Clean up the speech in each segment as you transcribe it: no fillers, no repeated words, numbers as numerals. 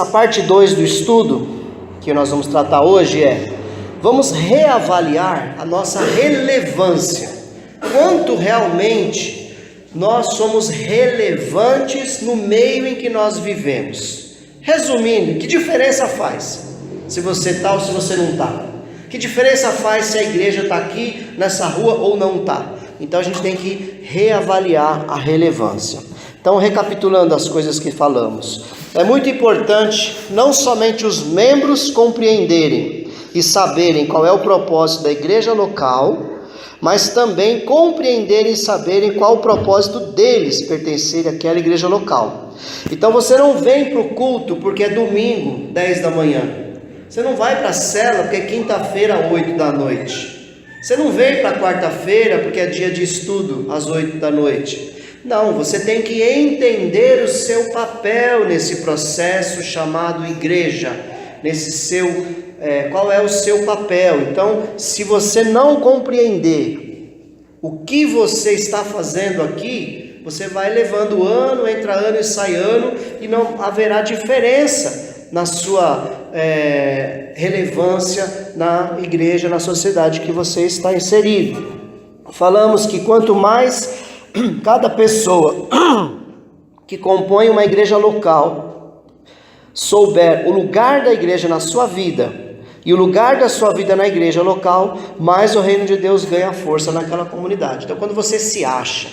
A parte 2 do estudo que nós vamos tratar hoje vamos reavaliar a nossa relevância. Quanto realmente nós somos relevantes no meio em que nós vivemos. Resumindo, que diferença faz se você está ou se você não está? Que diferença faz se a igreja está aqui nessa rua ou não está? Então a gente tem que reavaliar a relevância. Então, recapitulando as coisas que falamos, é muito importante não somente os membros compreenderem e saberem qual é o propósito da igreja local, mas também compreenderem e saberem qual o propósito deles pertencerem àquela igreja local. Então você não vem para o culto porque é domingo, 10 da manhã. Você não vai para a cela porque é quinta-feira, 8 da noite. Você não vem para quarta-feira porque é dia de estudo, às 8 da noite. Não, você tem que entender o seu papel nesse processo chamado igreja, qual é o seu papel. Então, se você não compreender o que você está fazendo aqui, você vai levando ano, entra ano e sai ano, e não haverá diferença na sua relevância na igreja, na sociedade que você está inserido. Falamos que quanto mais cada pessoa que compõe uma igreja local souber o lugar da igreja na sua vida e o lugar da sua vida na igreja local, mais o reino de Deus ganha força naquela comunidade. Então, quando você se acha,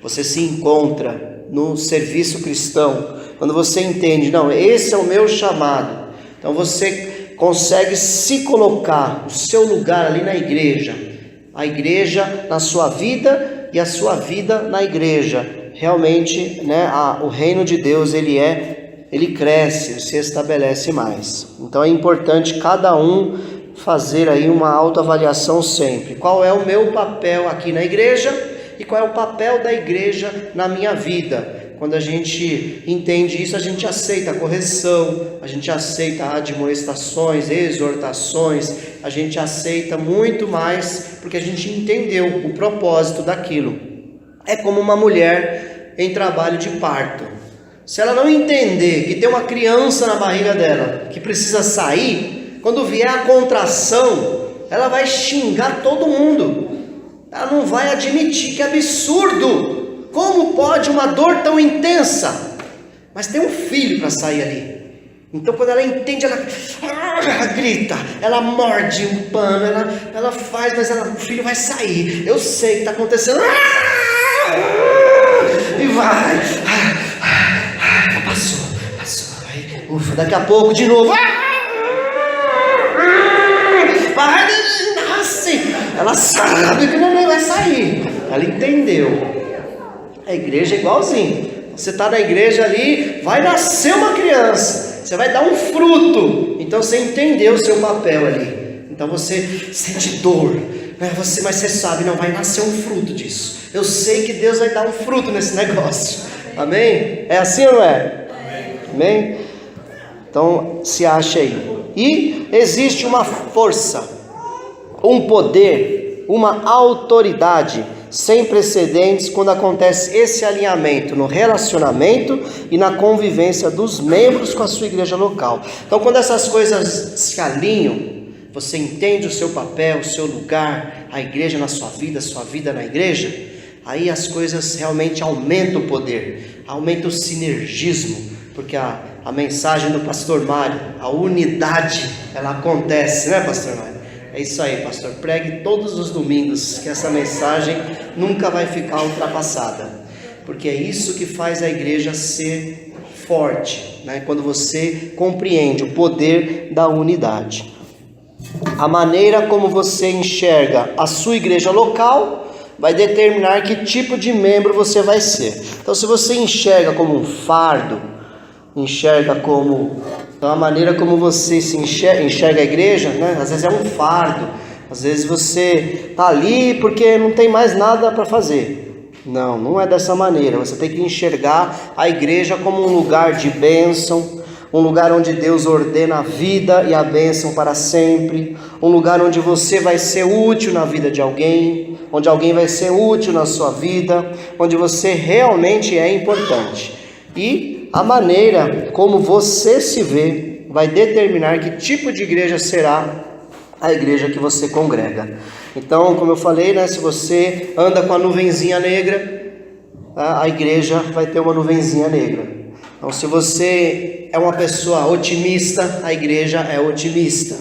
você se encontra no serviço cristão, quando você entende, não, esse é o meu chamado, então você consegue se colocar o seu lugar ali na igreja, a igreja na sua vida e a sua vida na igreja. Realmente, o reino de Deus ele cresce, ele se estabelece mais. Então é importante cada um fazer aí uma autoavaliação sempre. Qual é o meu papel aqui na igreja e qual é o papel da igreja na minha vida? Quando a gente entende isso, a gente aceita a correção, a gente aceita admoestações, exortações, a gente aceita muito mais, porque a gente entendeu o propósito daquilo. É como uma mulher em trabalho de parto. Se ela não entender que tem uma criança na barriga dela, que precisa sair, quando vier a contração, ela vai xingar todo mundo. Ela não vai admitir, que absurdo! Como pode uma dor tão intensa? Mas tem um filho para sair ali. Então quando ela entende, ela grita, ela morde um pano, ela faz, mas o filho vai sair. Eu sei o que está acontecendo. E vai. Passou. Aí, ufa, daqui a pouco de novo. Vai, nasce. Ela sabe que o neném vai sair. Ela entendeu. A igreja é igualzinho. Você está na igreja ali, vai nascer uma criança, você vai dar um fruto. Então você entendeu o seu papel ali. Então você sente dor, mas você sabe, não, vai nascer um fruto disso. Eu sei que Deus vai dar um fruto nesse negócio. Amém? É assim ou não é? Amém? Então se acha aí. E existe uma força, um poder, uma autoridade sem precedentes quando acontece esse alinhamento no relacionamento e na convivência dos membros com a sua igreja local. Então, quando essas coisas se alinham, você entende o seu papel, o seu lugar, a igreja na sua vida na igreja, aí as coisas realmente aumentam o poder, aumenta o sinergismo, porque a mensagem do pastor Mário, a unidade, ela acontece, né, pastor Mário? É isso aí, pastor. Pregue todos os domingos, que essa mensagem nunca vai ficar ultrapassada. Porque é isso que faz a igreja ser forte, quando você compreende o poder da unidade. A maneira como você enxerga a sua igreja local vai determinar que tipo de membro você vai ser. Então, se você enxerga como um fardo, então a maneira como você se enxerga a igreja, às vezes é um fardo, às vezes você está ali porque não tem mais nada para fazer. Não é dessa maneira. Você tem que enxergar a igreja como um lugar de bênção, um lugar onde Deus ordena a vida e a bênção para sempre, um lugar onde você vai ser útil na vida de alguém, onde alguém vai ser útil na sua vida, onde você realmente é importante. E a maneira como você se vê vai determinar que tipo de igreja será a igreja que você congrega. Então, como eu falei, né, se você anda com a nuvenzinha negra, a igreja vai ter uma nuvenzinha negra. Então, se você é uma pessoa otimista, a igreja é otimista.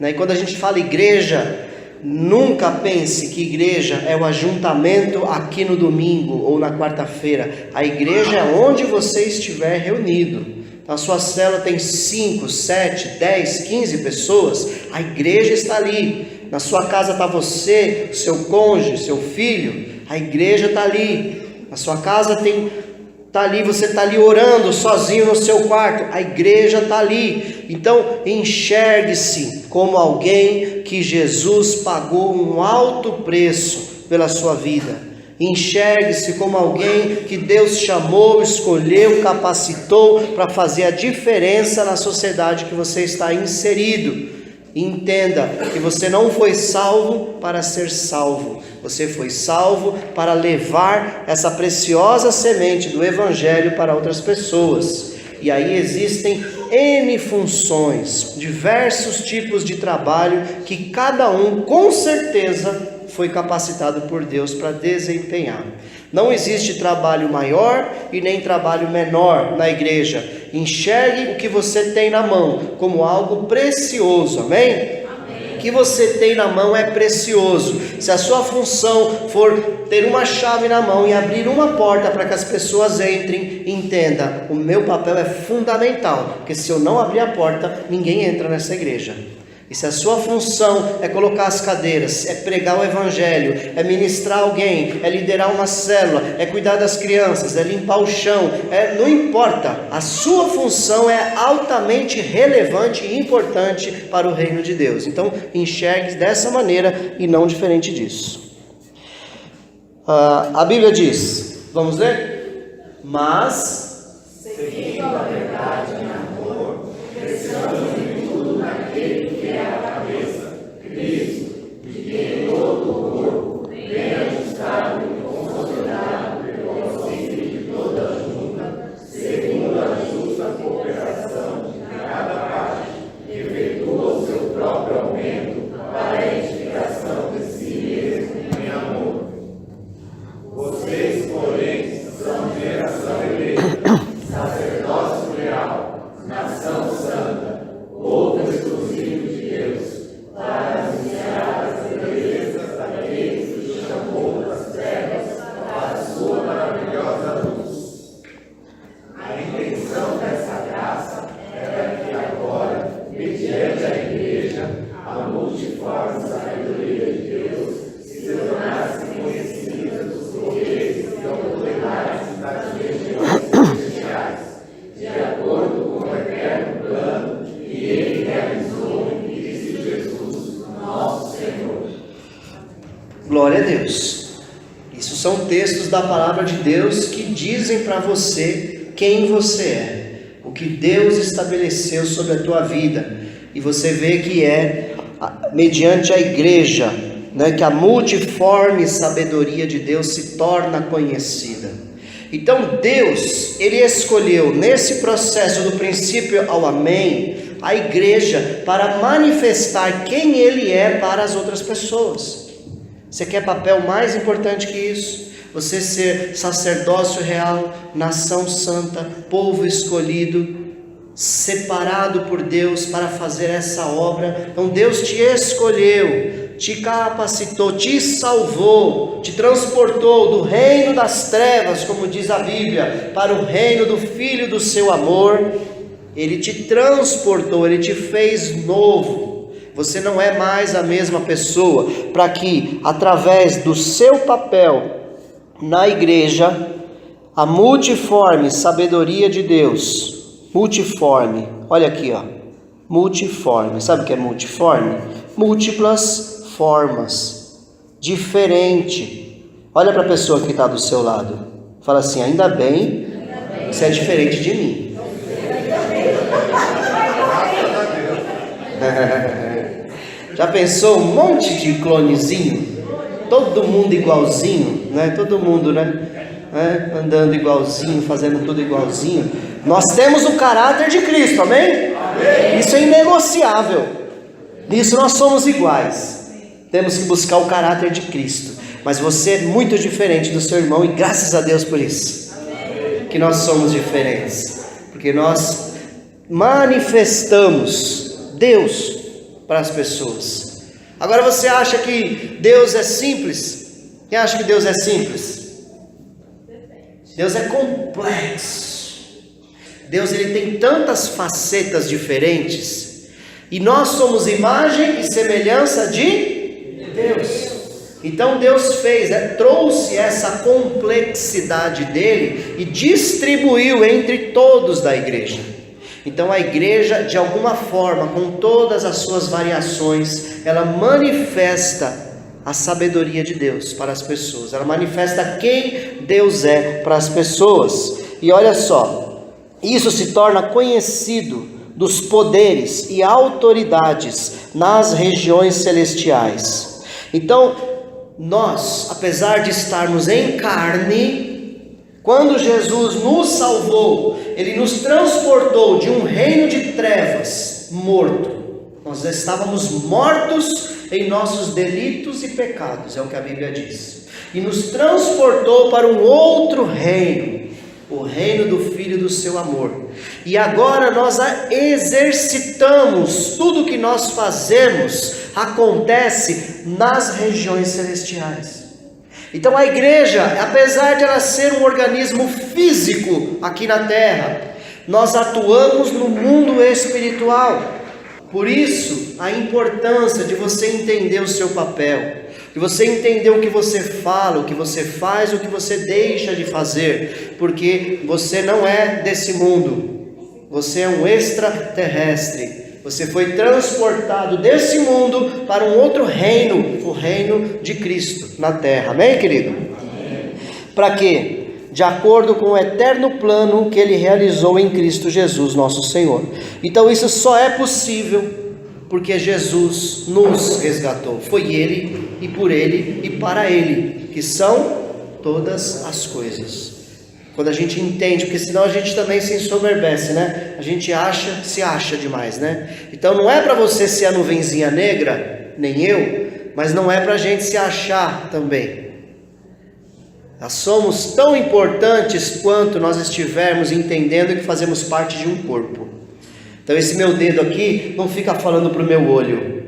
E quando a gente fala igreja, nunca pense que igreja é o ajuntamento aqui no domingo ou na quarta-feira. A igreja é onde você estiver reunido. Então, a sua célula tem 5, 7, 10, 15 pessoas, a igreja está ali. Na sua casa está você, seu cônjuge, seu filho, a igreja está ali. Na sua casa está ali, você está ali orando sozinho no seu quarto, a igreja está ali. Então enxergue-se como alguém que Jesus pagou um alto preço pela sua vida. Enxergue-se como alguém que Deus chamou, escolheu, capacitou para fazer a diferença na sociedade que você está inserido. Entenda que você não foi salvo para ser salvo, você foi salvo para levar essa preciosa semente do Evangelho para outras pessoas. E aí existem N funções, diversos tipos de trabalho que cada um com certeza foi capacitado por Deus para desempenhar. Não existe trabalho maior e nem trabalho menor na igreja. Enxergue o que você tem na mão como algo precioso, amém? Amém. O que você tem na mão é precioso. Se a sua função for ter uma chave na mão e abrir uma porta para que as pessoas entrem, entenda, o meu papel é fundamental, porque se eu não abrir a porta, ninguém entra nessa igreja. E se a sua função é colocar as cadeiras, é pregar o evangelho, é ministrar alguém, é liderar uma célula, é cuidar das crianças, é limpar o chão, não importa, a sua função é altamente relevante e importante para o reino de Deus. Então enxergue dessa maneira e não diferente disso. A Bíblia diz, vamos ler? Mas, seguindo a verdade em amor, cresçamos em tudo naquele que é a cabeça, Cristo, de quem todo o corpo, bem ajustado e consolidado pelo auxílio de toda a junta, segundo a justa cooperação de cada parte, efetua o seu próprio aumento para a edificação de si mesmo em amor. Vocês, porém, são geração eleita, sacerdócio real, nação santa, povo exclusivo de Deus, para anunciar as belezas daqueles que chamou das trevas à sua maravilhosa luz. A intenção dessa graça era que agora, mediante a igreja, a multiforme sabedoria de Deus se tornasse conhecida dos poderes e autoridades das regiões celestiais, de acordo com o eterno plano que Ele realizou em Cristo Jesus, nosso Senhor. Glória a Deus. Isso são textos da palavra de Deus que dizem para você quem você é, o que Deus estabeleceu sobre a tua vida. E você vê que é mediante a igreja, que a multiforme sabedoria de Deus se torna conhecida. Então Deus, Ele escolheu nesse processo do princípio ao amém, a igreja para manifestar quem Ele é para as outras pessoas. Você quer papel mais importante que isso? Você ser sacerdócio real, nação santa, povo escolhido, separado por Deus para fazer essa obra. Então Deus te escolheu, te capacitou, te salvou, te transportou do reino das trevas, como diz a Bíblia, para o reino do Filho do seu amor. Ele te transportou, Ele te fez novo. Você não é mais a mesma pessoa, para que através do seu papel na igreja, a multiforme sabedoria de Deus, multiforme, olha aqui, multiforme, sabe o que é multiforme? Múltiplas formas, diferente. Olha para a pessoa que está do seu lado, fala assim: ainda bem que você é diferente de mim. Já pensou um monte de clonezinho? Todo mundo igualzinho, né? Todo mundo, andando igualzinho, fazendo tudo igualzinho. Nós temos o caráter de Cristo, amém? Amém. Isso é inegociável. Nisso nós somos iguais. Temos que buscar o caráter de Cristo. Mas você é muito diferente do seu irmão, e graças a Deus por isso. Amém. Que nós somos diferentes. Porque nós manifestamos Deus para as pessoas. Agora você acha que Deus é simples? Quem acha que Deus é simples? Deus é complexo. Deus, ele tem tantas facetas diferentes, e nós somos imagem e semelhança de Deus. Então Deus trouxe essa complexidade dele e distribuiu entre todos da igreja. Então a igreja, de alguma forma, com todas as suas variações, ela manifesta a sabedoria de Deus para as pessoas. Ela manifesta quem Deus é para as pessoas. E olha só, isso se torna conhecido dos poderes e autoridades nas regiões celestiais. Então, nós, apesar de estarmos em carne, quando Jesus nos salvou, ele nos transportou de um reino de trevas morto. Nós estávamos mortos em nossos delitos e pecados, é o que a Bíblia diz, e nos transportou para um outro reino, o reino do Filho do seu amor. E agora nós exercitamos, tudo que nós fazemos acontece nas regiões celestiais. Então a igreja, apesar de ela ser um organismo físico aqui na terra, nós atuamos no mundo espiritual. Por isso, a importância de você entender o seu papel, de você entender o que você fala, o que você faz, o que você deixa de fazer, porque você não é desse mundo, você é um extraterrestre, você foi transportado desse mundo para um outro reino, o reino de Cristo na terra, amém, querido? Para quê? De acordo com o eterno plano que ele realizou em Cristo Jesus, nosso Senhor. Então isso só é possível porque Jesus nos resgatou. Foi ele, e por ele, e para ele, que são todas as coisas. Quando a gente entende, porque senão a gente também se ensoberbece, né? A gente se acha demais, né? Então não é para você ser a nuvenzinha negra, nem eu, mas não é para a gente se achar também. Nós somos tão importantes quanto nós estivermos entendendo que fazemos parte de um corpo. Então esse meu dedo aqui não fica falando para o meu olho: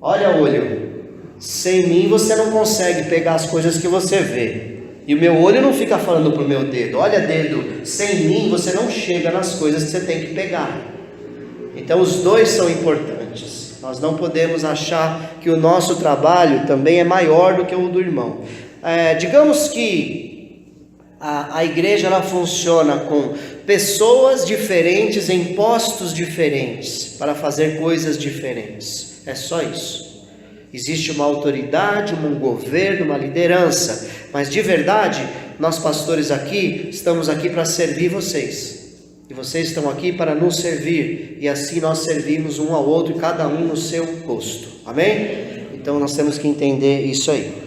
olha olho, sem mim você não consegue pegar as coisas que você vê. E o meu olho não fica falando para o meu dedo: olha dedo, sem mim você não chega nas coisas que você tem que pegar. Então os dois são importantes. Nós não podemos achar que o nosso trabalho também é maior do que o do irmão. Digamos que a igreja ela funciona com pessoas diferentes em postos diferentes para fazer coisas diferentes. É só isso. Existe uma autoridade, um governo, uma liderança, mas de verdade, nós pastores aqui estamos aqui para servir vocês. E vocês estão aqui para nos servir, e assim nós servimos um ao outro, cada um no seu posto. Amém? Então nós temos que entender isso aí.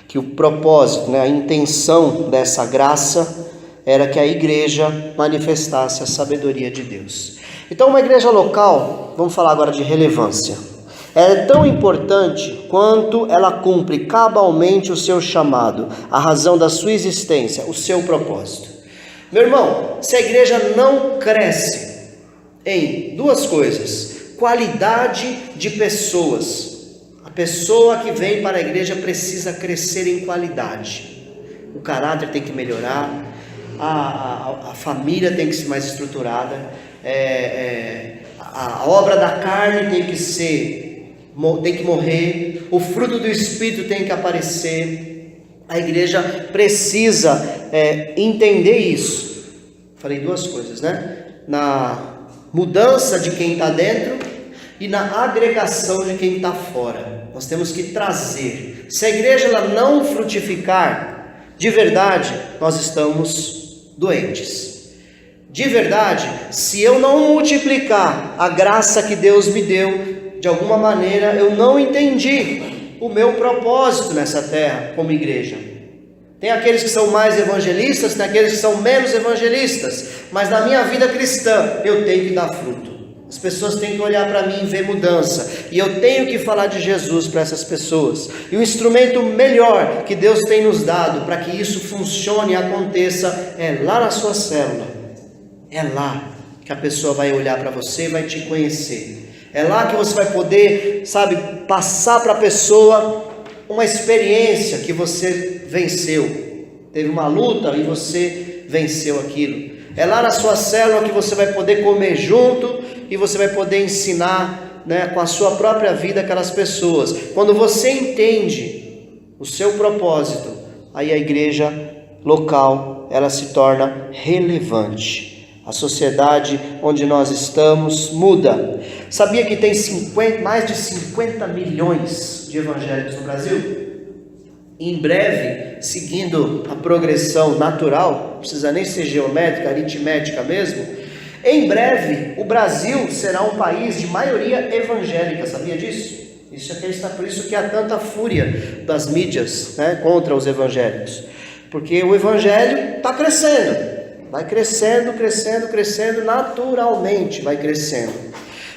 Que o propósito, a intenção dessa graça era que a igreja manifestasse a sabedoria de Deus. Então uma igreja local, vamos falar agora de relevância, é tão importante quanto ela cumpre cabalmente o seu chamado, a razão da sua existência, o seu propósito. Meu irmão, se a igreja não cresce em duas coisas: qualidade de pessoas. A pessoa que vem para a igreja precisa crescer em qualidade. O caráter tem que melhorar, a família tem que ser mais estruturada, a obra da carne tem que morrer, o fruto do Espírito tem que aparecer. A igreja precisa entender isso. Falei duas coisas, na mudança de quem está dentro e na agregação de quem está fora. Nós temos que trazer. Se a igreja ela não frutificar, de verdade, nós estamos doentes. De verdade, se eu não multiplicar a graça que Deus me deu, de alguma maneira eu não entendi o meu propósito nessa terra como igreja. Tem aqueles que são mais evangelistas, tem aqueles que são menos evangelistas, mas na minha vida cristã eu tenho que dar fruto. As pessoas têm que olhar para mim e ver mudança, e eu tenho que falar de Jesus para essas pessoas. E o instrumento melhor que Deus tem nos dado para que isso funcione e aconteça é lá na sua célula. É lá que a pessoa vai olhar para você e vai te conhecer. É lá que você vai poder, passar para a pessoa uma experiência que você venceu. Teve uma luta e você venceu aquilo. É lá na sua célula que você vai poder comer junto e você vai poder ensinar, com a sua própria vida aquelas pessoas. Quando você entende o seu propósito, aí a igreja local, ela se torna relevante. A sociedade onde nós estamos muda. Sabia que tem mais de 50 milhões de evangélicos no Brasil? Em breve, seguindo a progressão natural, não precisa nem ser geométrica, aritmética mesmo, em breve o Brasil será um país de maioria evangélica, sabia disso? Por isso que há tanta fúria das mídias, contra os evangélicos, porque o evangelho está crescendo, vai crescendo, naturalmente vai crescendo,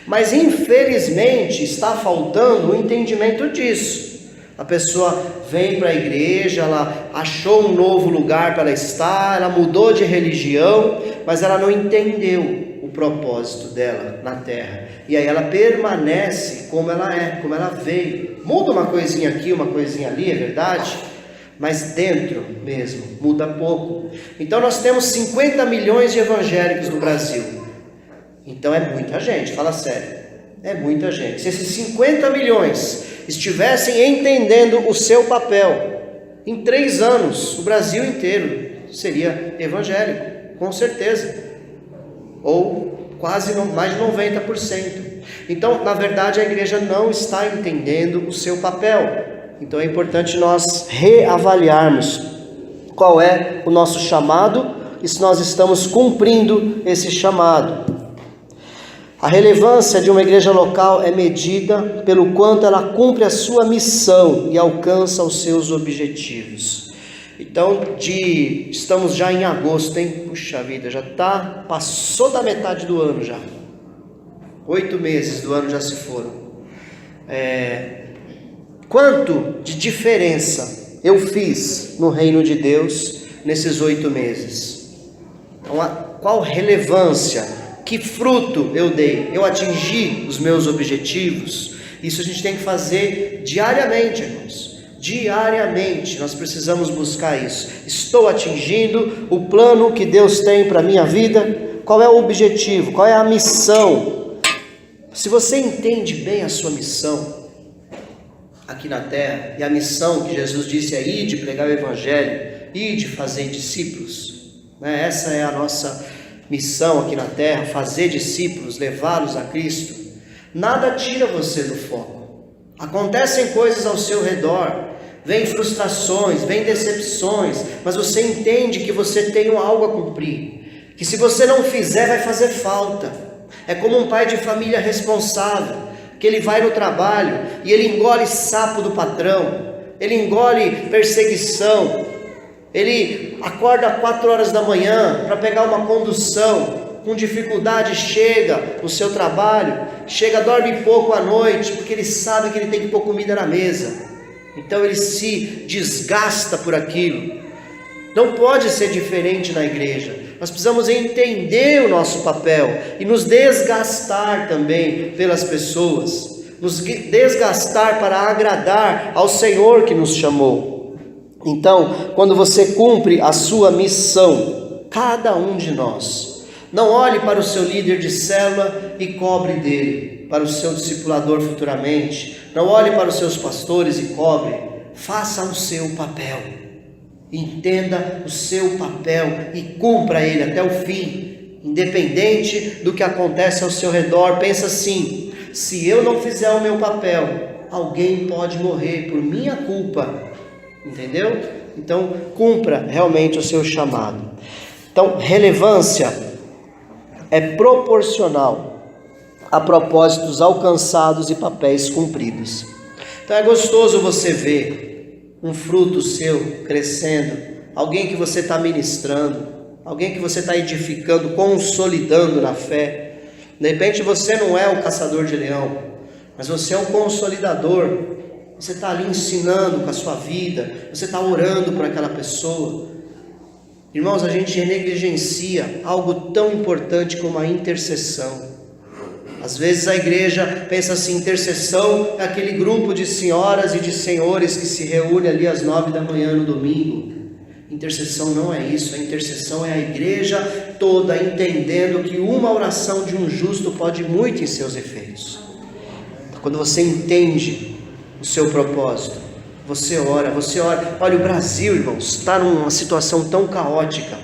mas infelizmente está faltando o entendimento disso. A pessoa vem para a igreja, ela achou um novo lugar para ela estar, ela mudou de religião, mas ela não entendeu o propósito dela na terra. E aí ela permanece como ela é, como ela veio. Muda uma coisinha aqui, uma coisinha ali, é verdade? Mas dentro mesmo, muda pouco. Então nós temos 50 milhões de evangélicos no Brasil. Então é muita gente, fala sério. É muita gente. Se esses 50 milhões estivessem entendendo o seu papel, em 3 anos, o Brasil inteiro seria evangélico, com certeza. Ou quase mais de 90%. Então, na verdade, a igreja não está entendendo o seu papel. Então é importante nós reavaliarmos qual é o nosso chamado e se nós estamos cumprindo esse chamado. A relevância de uma igreja local é medida pelo quanto ela cumpre a sua missão e alcança os seus objetivos. Então, estamos já em agosto, hein? Puxa vida, passou da metade do ano já. 8 meses do ano já se foram. Quanto de diferença eu fiz no reino de Deus nesses 8 meses? Então, qual relevância? Que fruto eu dei? Eu atingi os meus objetivos? Isso a gente tem que fazer diariamente, irmãos. Diariamente nós precisamos buscar isso. Estou atingindo o plano que Deus tem para a minha vida? Qual é o objetivo? Qual é a missão? Se você entende bem a sua missão aqui na terra, e a missão que Jesus disse é ir de pregar o evangelho, ir de fazer discípulos, essa é a nossa missão aqui na terra, fazer discípulos, levá-los a Cristo. Nada tira você do foco. Acontecem coisas ao seu redor, vem frustrações, vem decepções, mas você entende que você tem algo a cumprir, que se você não fizer vai fazer falta. É como um pai de família responsável, que ele vai no trabalho e ele engole sapo do patrão, ele engole perseguição, ele acorda 4 horas da manhã para pegar uma condução, com dificuldade chega no seu trabalho, dorme pouco à noite, porque ele sabe que ele tem que pôr comida na mesa, então ele se desgasta por aquilo. Não pode ser diferente na igreja. Nós precisamos entender o nosso papel e nos desgastar também pelas pessoas, nos desgastar para agradar ao Senhor que nos chamou. Então, quando você cumpre a sua missão, cada um de nós, não olhe para o seu líder de célula e cobre dele, para o seu discipulador futuramente, não olhe para os seus pastores e cobre, faça o seu papel, entenda o seu papel e cumpra ele até o fim, independente do que acontece ao seu redor. Pensa assim: se eu não fizer o meu papel, alguém pode morrer por minha culpa. Entendeu? Então, cumpra realmente o seu chamado. Então, relevância é proporcional a propósitos alcançados e papéis cumpridos. Então, é gostoso você ver um fruto seu crescendo, alguém que você está ministrando, alguém que você está edificando, consolidando na fé. De repente você não é o caçador de leão, mas você é o consolidador. Você está ali ensinando com a sua vida, você está orando por aquela pessoa. Irmãos, a gente negligencia algo tão importante como a intercessão. Às vezes a igreja pensa assim, intercessão é aquele grupo de senhoras e de senhores que se reúne ali às 9 da manhã no domingo. Intercessão não é isso, a intercessão é a igreja toda entendendo que uma oração de um justo pode muito em seus efeitos. Quando você entende o seu propósito, você ora. Olha, o Brasil, irmãos, está numa situação tão caótica.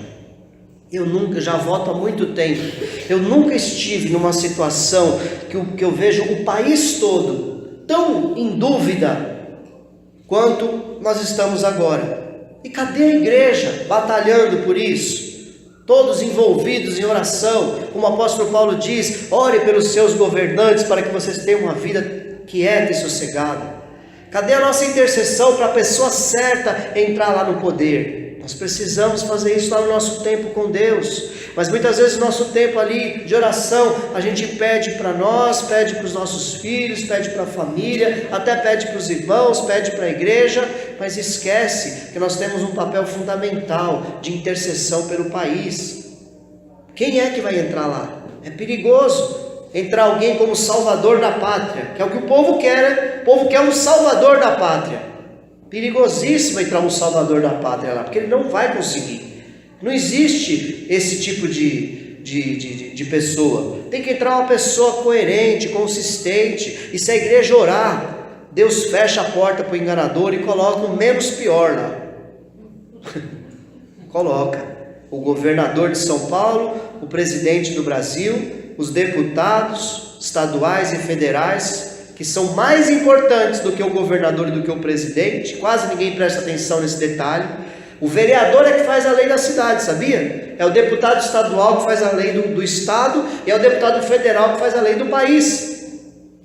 Eu nunca, já voto há muito tempo, eu nunca estive numa situação que eu vejo o país todo tão em dúvida quanto nós estamos agora. E cadê a igreja batalhando por isso? Todos envolvidos em oração, como o apóstolo Paulo diz, ore pelos seus governantes para que vocês tenham uma vida quieta e sossegada. Cadê a nossa intercessão para a pessoa certa entrar lá no poder? Nós precisamos fazer isso lá no nosso tempo com Deus, mas muitas vezes o nosso tempo ali de oração, a gente pede para nós, pede para os nossos filhos, pede para a família, até pede para os irmãos, pede para a igreja, mas esquece que nós temos um papel fundamental de intercessão pelo país. Quem é que vai entrar lá? É perigoso entrar alguém como salvador da pátria, que é o que o povo quer, né? O povo quer um salvador da pátria. Perigosíssimo entrar um salvador da pátria lá, porque ele não vai conseguir. Não existe esse tipo de pessoa. Tem que entrar uma pessoa coerente, consistente. E se a igreja orar, Deus fecha a porta para o enganador e coloca o menos pior lá. Coloca o governador de São Paulo, o presidente do Brasil, os deputados estaduais e federais, que são mais importantes do que o governador e do que o presidente. Quase ninguém presta atenção nesse detalhe. O vereador é que faz a lei da cidade, sabia? É o deputado estadual que faz a lei do estado e é o deputado federal que faz a lei do país.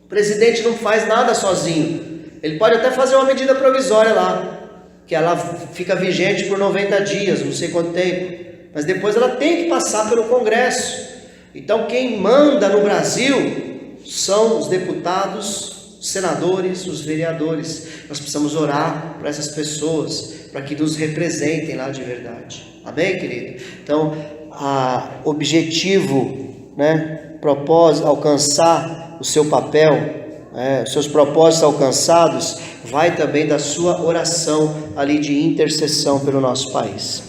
O presidente não faz nada sozinho. Ele pode até fazer uma medida provisória lá, que ela fica vigente por 90 dias, não sei quanto tempo, mas depois ela tem que passar pelo Congresso. Então quem manda no Brasil são os deputados, os senadores, os vereadores. Nós precisamos orar para essas pessoas, para que nos representem lá de verdade. Amém, querido? Então, objetivo, propósito, alcançar o seu papel, os seus propósitos alcançados, vai também da sua oração ali de intercessão pelo nosso país.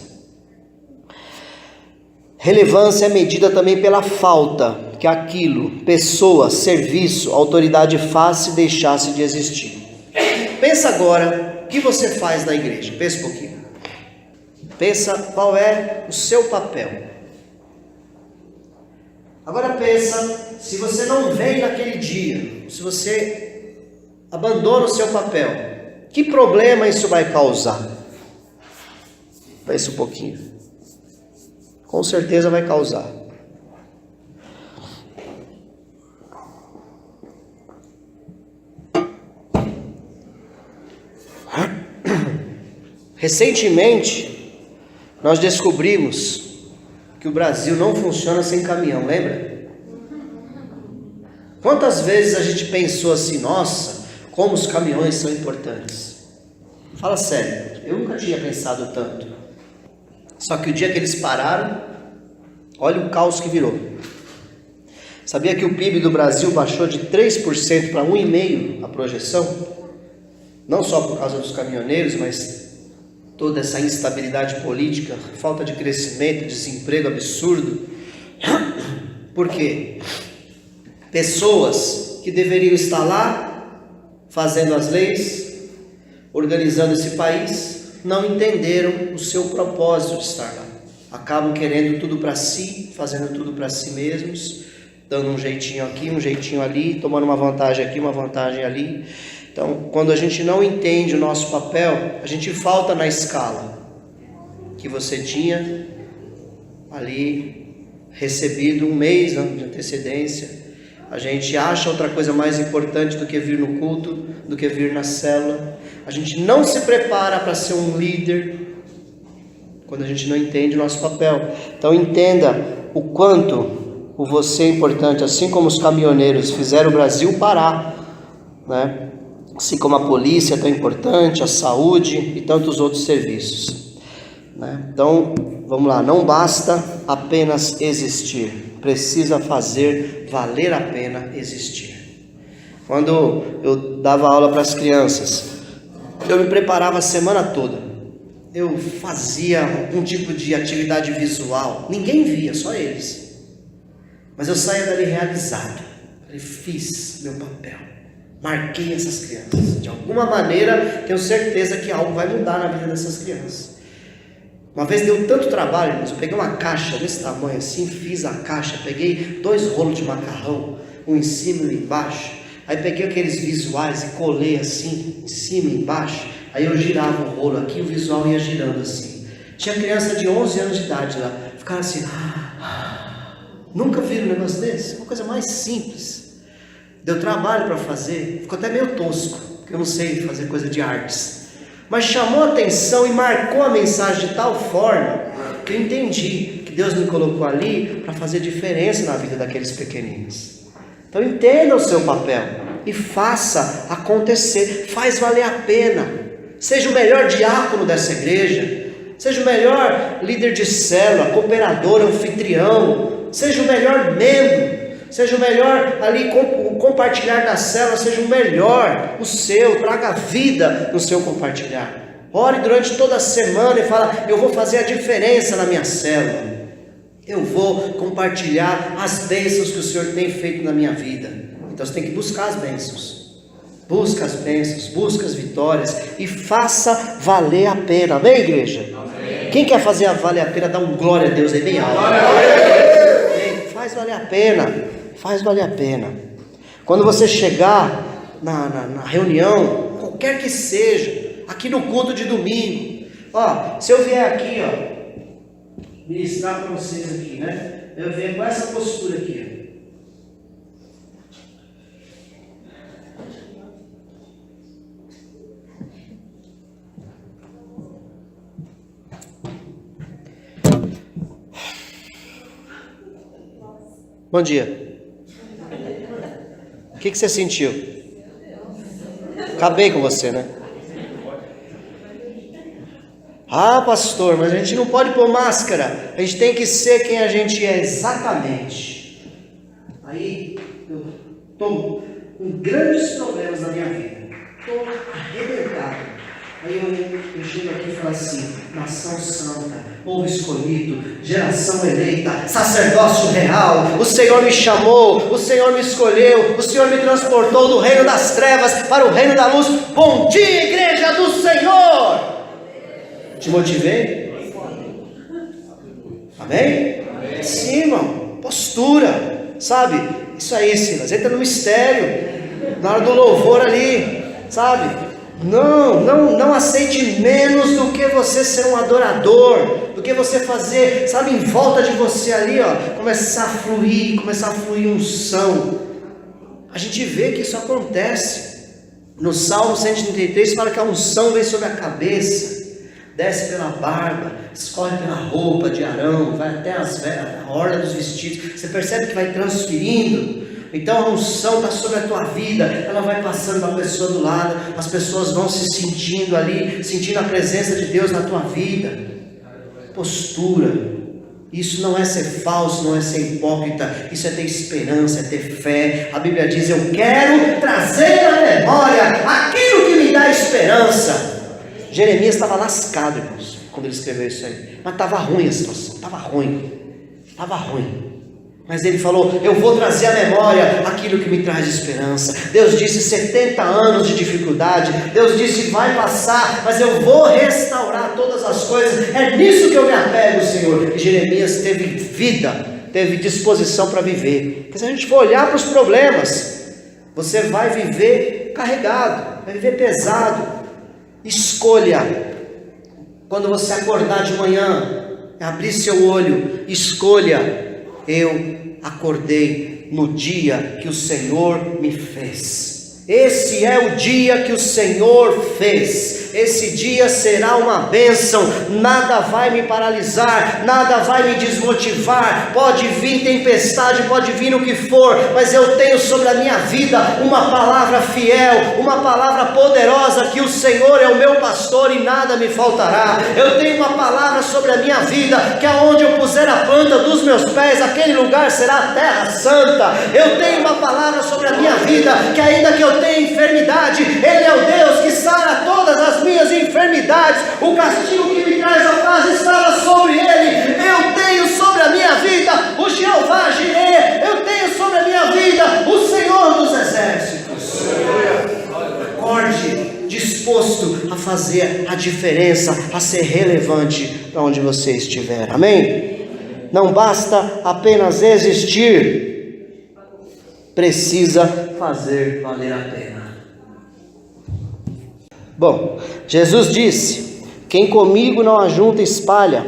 Relevância é medida também pela falta que aquilo, pessoa, serviço, autoridade faz se deixasse de existir. Pensa agora, o que você faz na igreja? Pensa um pouquinho. Pensa qual é o seu papel. Agora pensa, se você não vem naquele dia, se você abandona o seu papel, que problema isso vai causar? Pensa um pouquinho. Com certeza vai causar. Recentemente, nós descobrimos que o Brasil não funciona sem caminhão, lembra? Quantas vezes a gente pensou assim, nossa, como os caminhões são importantes? Fala sério, eu nunca tinha pensado tanto. Só que o dia que eles pararam, olha o caos que virou. Sabia que o PIB do Brasil baixou de 3% para 1,5% a projeção? Não só por causa dos caminhoneiros, mas toda essa instabilidade política, falta de crescimento, desemprego absurdo. Por quê? Pessoas que deveriam estar lá, fazendo as leis, organizando esse país, não entenderam o seu propósito de estar lá. Acabam querendo tudo para si, fazendo tudo para si mesmos, dando um jeitinho aqui, um jeitinho ali, tomando uma vantagem aqui, uma vantagem ali. Então, quando a gente não entende o nosso papel, a gente falta na escala que você tinha ali recebido um mês de antecedência. A gente acha outra coisa mais importante do que vir no culto, do que vir na célula. A gente não se prepara para ser um líder. quando a gente não entende o nosso papel. Então entenda o quanto o você é importante, assim como os caminhoneiros fizeram o Brasil parar, né? Assim como a polícia é tão importante, a saúde e tantos outros serviços, né? Então, vamos lá, não basta apenas existir, precisa fazer valer a pena existir. Quando eu dava aula para as crianças, eu me preparava a semana toda. Eu fazia algum tipo de atividade visual, ninguém via, só eles. Mas eu saía dali realizado. Falei, fiz meu papel, marquei essas crianças. De alguma maneira, tenho certeza que algo vai mudar na vida dessas crianças. Uma vez deu tanto trabalho, mas eu peguei uma caixa desse tamanho assim, fiz a caixa, peguei 2 rolos de macarrão, um em cima e um embaixo. Aí peguei aqueles visuais e colei assim, em cima e embaixo. Aí eu girava o rolo aqui e o visual ia girando assim. Tinha criança de 11 anos de idade lá, ficava assim. Nunca viram um negócio desse? Uma coisa mais simples. Deu trabalho para fazer, ficou até meio tosco, porque eu não sei fazer coisa de artes. Mas chamou a atenção e marcou a mensagem de tal forma que eu entendi que Deus me colocou ali para fazer diferença na vida daqueles pequeninos. Então entenda o seu papel e faça acontecer, faz valer a pena. Seja o melhor diácono dessa igreja, seja o melhor líder de célula, cooperador, anfitrião, seja o melhor membro, seja o melhor ali, o compartilhar da célula, seja o melhor, o seu, traga vida no seu compartilhar. Ore durante toda a semana e fala, eu vou fazer a diferença na minha célula. Eu vou compartilhar as bênçãos que o Senhor tem feito na minha vida. Então você tem que buscar as bênçãos. Busca as bênçãos, busca as vitórias e faça valer a pena. Amém, igreja? Amém. Quem quer fazer valer a pena, dá um glória a Deus aí bem alto. Faz valer a pena, faz valer a pena. Quando você chegar na reunião, qualquer que seja, aqui no culto de domingo, ó, se eu vier aqui, ó, ministrar para vocês aqui, né? Eu venho com essa postura aqui, ó. Bom dia. O que você sentiu? Acabei com você, né? Ah, pastor, mas a gente não pode pôr máscara. A gente tem que ser quem a gente é exatamente. Aí eu estou com grandes problemas na minha vida. Estou arrebentado. Aí eu chego aqui e falo assim, nação santa, povo escolhido, geração eleita, sacerdócio real, o Senhor me chamou, o Senhor me escolheu, o Senhor me transportou do reino das trevas para o reino da luz. Bom dia, igreja do Senhor! Te motivei? Amém? Sim, irmão, postura, sabe? Isso aí, Silas, entra no mistério, na hora do louvor ali, sabe? Não aceite menos do que você ser um adorador, do que você fazer, sabe, em volta de você ali, ó, começar a fluir unção. A gente vê que isso acontece. No Salmo 133 fala que a unção vem sobre a cabeça, desce pela barba, escorre pela roupa de Arão, vai até a orla dos vestidos. Você percebe que vai transferindo. Então a unção está sobre a tua vida, ela vai passando da pessoa do lado, as pessoas vão se sentindo ali, sentindo a presença de Deus na tua vida. Postura, isso não é ser falso, não é ser hipócrita, isso é ter esperança, é ter fé. A Bíblia diz, eu quero trazer à memória aquilo que me dá esperança. Jeremias estava lascado, irmãos, quando ele escreveu isso aí, mas estava ruim a situação, estava ruim. Mas ele falou, eu vou trazer à memória aquilo que me traz esperança. Deus disse 70 anos de dificuldade, Deus disse vai passar, mas eu vou restaurar todas as coisas. É nisso que eu me apego, Senhor. E Jeremias teve vida, teve disposição para viver. Porque se a gente for olhar para os problemas, você vai viver carregado, vai viver pesado. Escolha, quando você acordar de manhã, abrir seu olho, escolha. Eu acordei no dia que o Senhor me fez. Esse é o dia que o Senhor fez. Esse dia será uma bênção. Nada vai me paralisar, nada vai me desmotivar. Pode vir tempestade, pode vir o que for, mas eu tenho sobre a minha vida uma palavra fiel, uma palavra poderosa, que o Senhor é o meu pastor e nada me faltará. Eu tenho uma palavra sobre a minha vida, que aonde eu puser a planta dos meus pés, aquele lugar será a terra santa. Eu tenho uma palavra sobre a minha vida, que ainda que eu tenha enfermidade, Ele é o Deus que sara todas as minhas enfermidades. O castigo que me traz a paz estava sobre Ele. Eu tenho sobre a minha vida o Jeová Jireh. Eu tenho sobre a minha vida o Senhor dos Exércitos. Acorde disposto a fazer a diferença, a ser relevante para onde você estiver. Amém? Não basta apenas existir, precisa fazer valer a pena. Bom, Jesus disse: quem comigo não ajunta, espalha.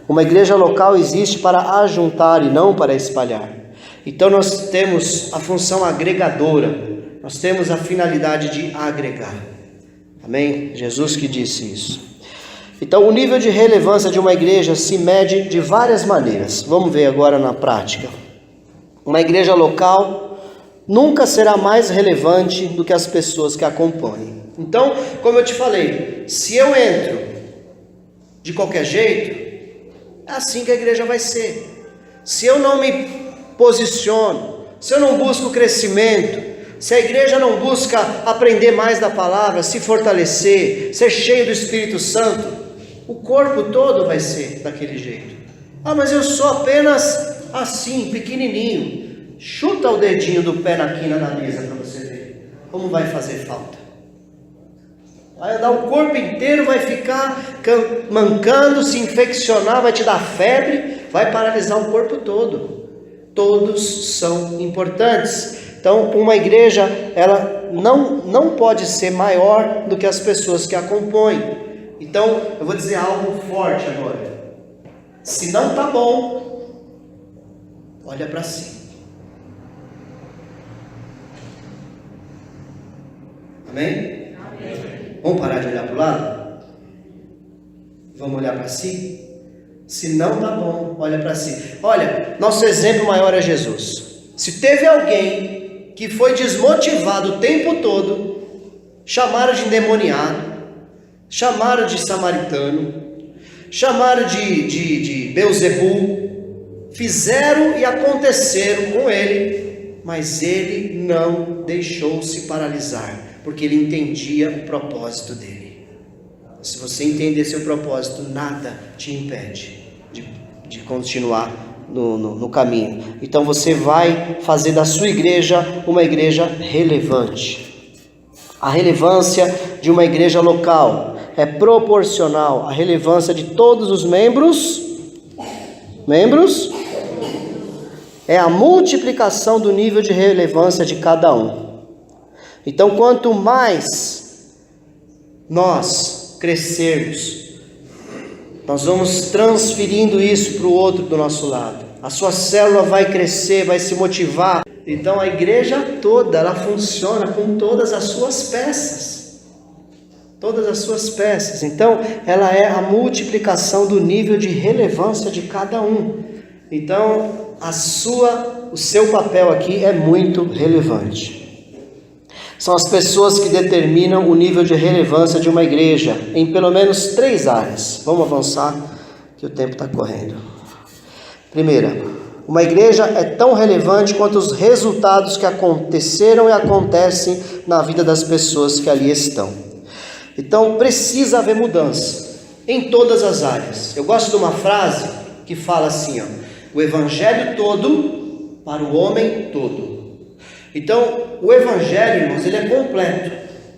Uma igreja local existe para ajuntar e não para espalhar. Então nós temos a função agregadora, nós temos a finalidade de agregar. Amém? Jesus que disse isso. Então o nível de relevância de uma igreja se mede de várias maneiras. Vamos ver agora na prática. Uma igreja local nunca será mais relevante do que as pessoas que a acompanham. Então, como eu te falei, se eu entro de qualquer jeito, é assim que a igreja vai ser. Se eu não me posiciono, se eu não busco crescimento, se a igreja não busca aprender mais da palavra, se fortalecer, ser cheio do Espírito Santo, o corpo todo vai ser daquele jeito. Ah, mas eu sou apenas assim, pequenininho. Chuta o dedinho do pé na quina da mesa para você ver como vai fazer falta. Vai andar o corpo inteiro, vai ficar mancando, se infeccionar, vai te dar febre, vai paralisar o corpo todo. Todos são importantes. Então, uma igreja, ela não pode ser maior do que as pessoas que a compõem. Então, eu vou dizer algo forte agora. Se não está bom, olha para si. Amém? Vamos parar de olhar para o lado? Vamos olhar para si? Se não está bom, olha para si. Olha, nosso exemplo maior é Jesus. Se teve alguém que foi desmotivado o tempo todo, chamaram de endemoniado, chamaram de samaritano, chamaram de Beelzebul, fizeram e aconteceram com ele, mas ele não deixou se paralisar, porque ele entendia o propósito dele. Se você entender seu propósito, nada te impede de continuar no caminho. Então você vai fazer da sua igreja uma igreja relevante. A relevância de uma igreja local é proporcional à relevância de todos os membros. É a multiplicação do nível de relevância de cada um. Então, quanto mais nós crescermos, nós vamos transferindo isso para o outro do nosso lado. A sua célula vai crescer, vai se motivar. Então, a igreja toda, ela funciona com todas as suas peças. Todas as suas peças. Então, ela é a multiplicação do nível de relevância de cada um. Então, o seu papel aqui é muito relevante. São as pessoas que determinam o nível de relevância de uma igreja em pelo menos 3 áreas. Vamos avançar, que o tempo está correndo. Primeira, uma igreja é tão relevante quanto os resultados que aconteceram e acontecem na vida das pessoas que ali estão. Então, precisa haver mudança em todas as áreas. Eu gosto de uma frase que fala assim, ó: o evangelho todo para o homem todo. Então, o evangelho, irmãos, ele é completo.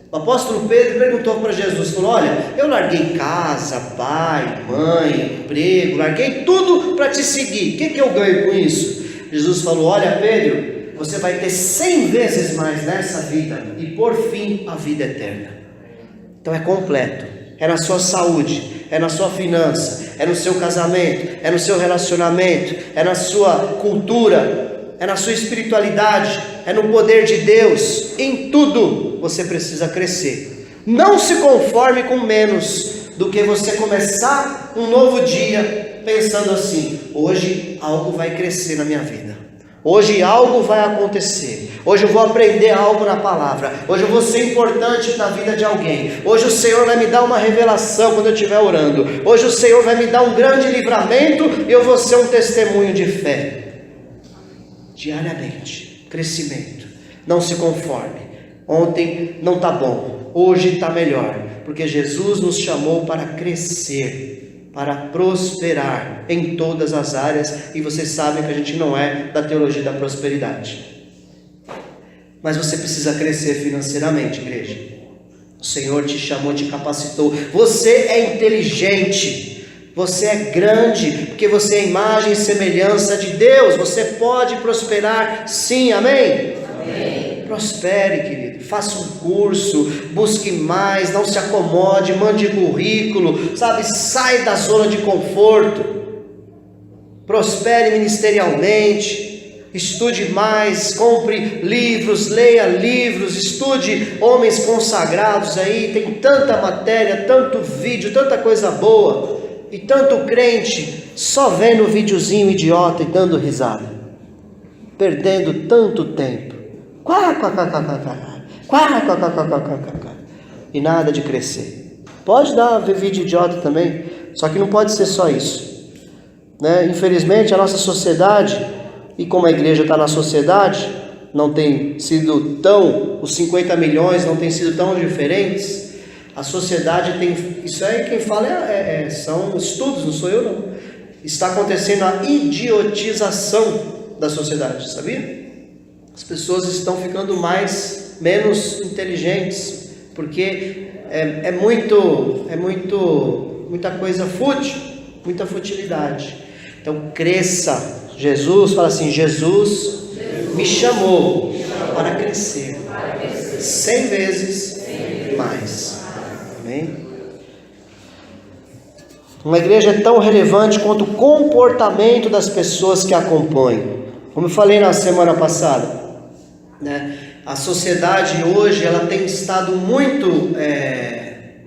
O apóstolo Pedro perguntou para Jesus, falou: olha, eu larguei casa, pai, mãe, emprego, larguei tudo para te seguir. O que eu ganho com isso? Jesus falou: olha, Pedro, você vai ter 100 vezes mais nessa vida e por fim a vida eterna. Então é completo. É na sua saúde, é na sua finança, é no seu casamento, é no seu relacionamento, é na sua cultura, é na sua espiritualidade, é no poder de Deus. Em tudo você precisa crescer. Não se conforme com menos do que você começar um novo dia pensando assim: hoje algo vai crescer na minha vida, hoje algo vai acontecer, hoje eu vou aprender algo na palavra, hoje eu vou ser importante na vida de alguém, hoje o Senhor vai me dar uma revelação quando eu estiver orando, hoje o Senhor vai me dar um grande livramento e eu vou ser um testemunho de fé. Diariamente, crescimento. Não se conforme. Ontem não está bom, hoje está melhor, porque Jesus nos chamou para crescer, para prosperar em todas as áreas, e vocês sabem que a gente não é da teologia da prosperidade, mas você precisa crescer financeiramente, igreja. O Senhor te chamou, te capacitou, você é inteligente, você é grande, porque você é a imagem e semelhança de Deus, você pode prosperar sim, amém? Amém. Prospere, querido, faça um curso, busque mais, não se acomode, mande currículo, sabe, sai da zona de conforto, prospere ministerialmente, estude mais, compre livros, leia livros, estude homens consagrados aí, tem tanta matéria, tanto vídeo, tanta coisa boa, e tanto crente só vendo videozinho idiota e dando risada, perdendo tanto tempo, e nada de crescer. Pode dar vídeo idiota também, só que não pode ser só isso, né? Infelizmente a nossa sociedade, e como a igreja está na sociedade, não tem sido tão, os 50 milhões não tem sido tão diferentes. A sociedade tem, isso aí quem fala são estudos, não sou eu não. Está acontecendo a idiotização da sociedade, sabia? As pessoas estão ficando menos inteligentes, porque muita coisa fútil, muita futilidade. Então cresça. Jesus fala assim: Jesus me chamou para crescer 100 vezes mais. Amém? Uma igreja é tão relevante quanto o comportamento das pessoas que a compõem. Como eu falei na semana passada, né? A sociedade hoje ela tem estado muito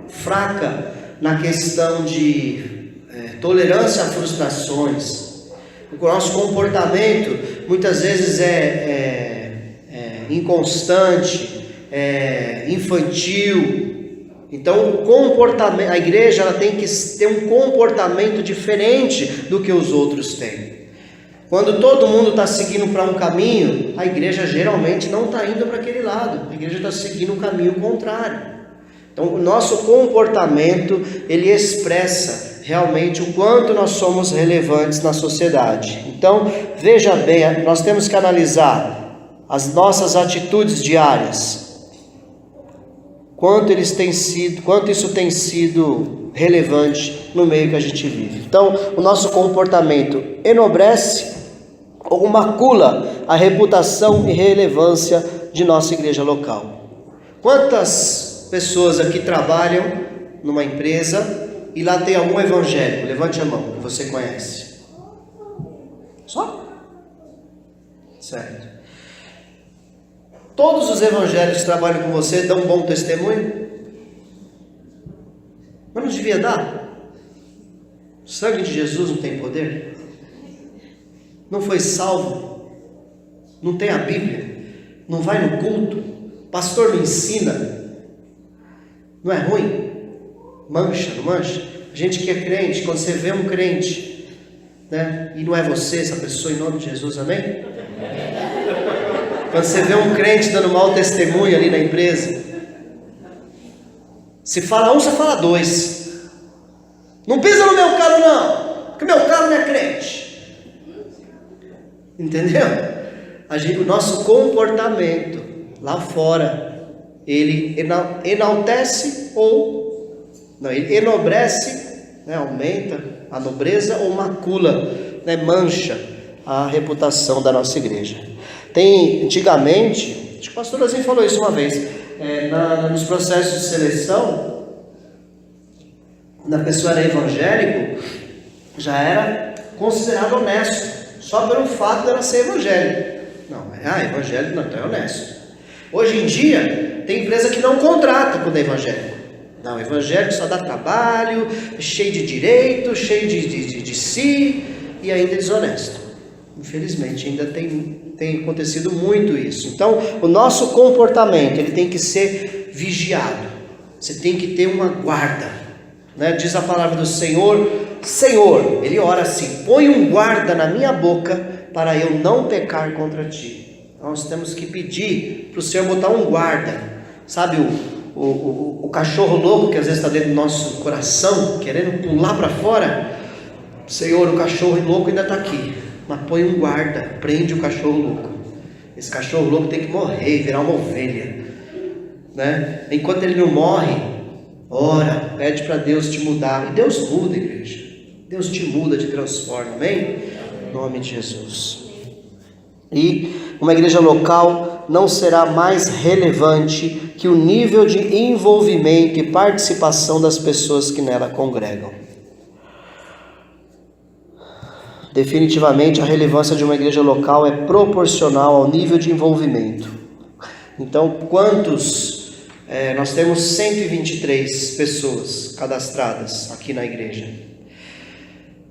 fraca na questão de tolerância a frustrações. O nosso comportamento muitas vezes inconstante, infantil. Então o comportamento, a igreja ela tem que ter um comportamento diferente do que os outros têm. Quando todo mundo está seguindo para um caminho, a igreja geralmente não está indo para aquele lado, a igreja está seguindo um caminho contrário. Então o nosso comportamento ele expressa realmente o quanto nós somos relevantes na sociedade. Então veja bem, nós temos que analisar as nossas atitudes diárias. Quanto isso tem sido relevante no meio que a gente vive. Então, o nosso comportamento enobrece ou macula a reputação e relevância de nossa igreja local. Quantas pessoas aqui trabalham numa empresa e lá tem algum evangélico? Levante a mão, que você conhece. Só? Certo. Todos os evangélicos que trabalham com você dão um bom testemunho? Mas não devia dar? O sangue de Jesus não tem poder? Não foi salvo? Não tem a Bíblia? Não vai no culto? Pastor me ensina? Não é ruim? Mancha, não mancha? A gente que é crente, quando você vê um crente, né, e não é você, essa pessoa, em nome de Jesus, amém? Quando você vê um crente dando mau testemunho ali na empresa, se fala um, você fala dois. Não pisa no meu carro não, porque meu carro não é crente. Entendeu? O nosso comportamento lá fora, ele enaltece ou não, ele enobrece, né, aumenta a nobreza ou macula, né, mancha a reputação da nossa igreja. Antigamente, acho que o pastor Azinho falou isso uma vez, nos processos de seleção, quando a pessoa era evangélico, já era considerado honesto, só pelo fato de ela ser evangélico. Evangélico não, então é honesto. Hoje em dia, tem empresa que não contrata quando é evangélico. Não, evangélico só dá trabalho, cheio de direito, cheio de si, e ainda é desonesto. Infelizmente, ainda tem acontecido muito isso. Então, o nosso comportamento, ele tem que ser vigiado. Você tem que ter uma guarda, né? Diz a palavra do Senhor, ele ora assim: põe um guarda na minha boca, para eu não pecar contra ti. Nós temos que pedir para o Senhor botar um guarda. Sabe o cachorro louco que às vezes está dentro do nosso coração, querendo pular para fora? Senhor, o cachorro louco ainda está aqui, mas põe um guarda, prende o cachorro louco. Esse cachorro louco tem que morrer, virar uma ovelha, né? Enquanto ele não morre, ora, pede para Deus te mudar. E Deus muda, igreja. Deus te muda, te transforma, amém? Em nome de Jesus. E uma igreja local não será mais relevante que o nível de envolvimento e participação das pessoas que nela congregam. Definitivamente, a relevância de uma igreja local é proporcional ao nível de envolvimento. Então, nós temos 123 pessoas cadastradas aqui na igreja.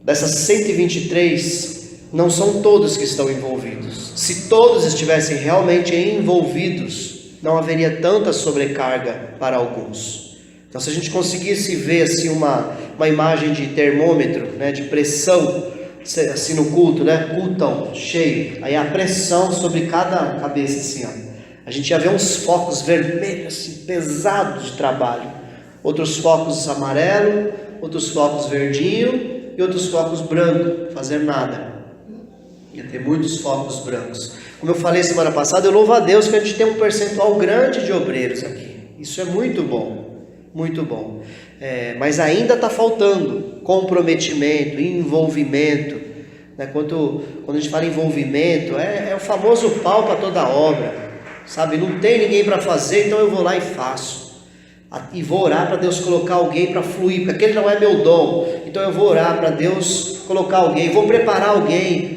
Dessas 123, não são todos que estão envolvidos. Se todos estivessem realmente envolvidos, não haveria tanta sobrecarga para alguns. Então, se a gente conseguisse ver assim uma imagem de termômetro, né, de pressão, assim no culto, né, cultão cheio, aí a pressão sobre cada cabeça assim, ó. A gente ia ver uns focos vermelhos, assim, pesados de trabalho, outros focos amarelo, outros focos verdinho e outros focos brancos, fazer nada. Ia ter muitos focos brancos. Como eu falei semana passada, eu louvo a Deus que a gente tem um percentual grande de obreiros aqui. Isso é muito bom, muito bom. Mas ainda está faltando comprometimento, envolvimento, né? Quando a gente fala envolvimento, é o famoso pau para toda obra, sabe? Não tem ninguém para fazer, então eu vou lá e faço. E vou orar para Deus colocar alguém para fluir, porque aquele não é meu dom. Então eu vou orar para Deus colocar alguém, vou preparar alguém,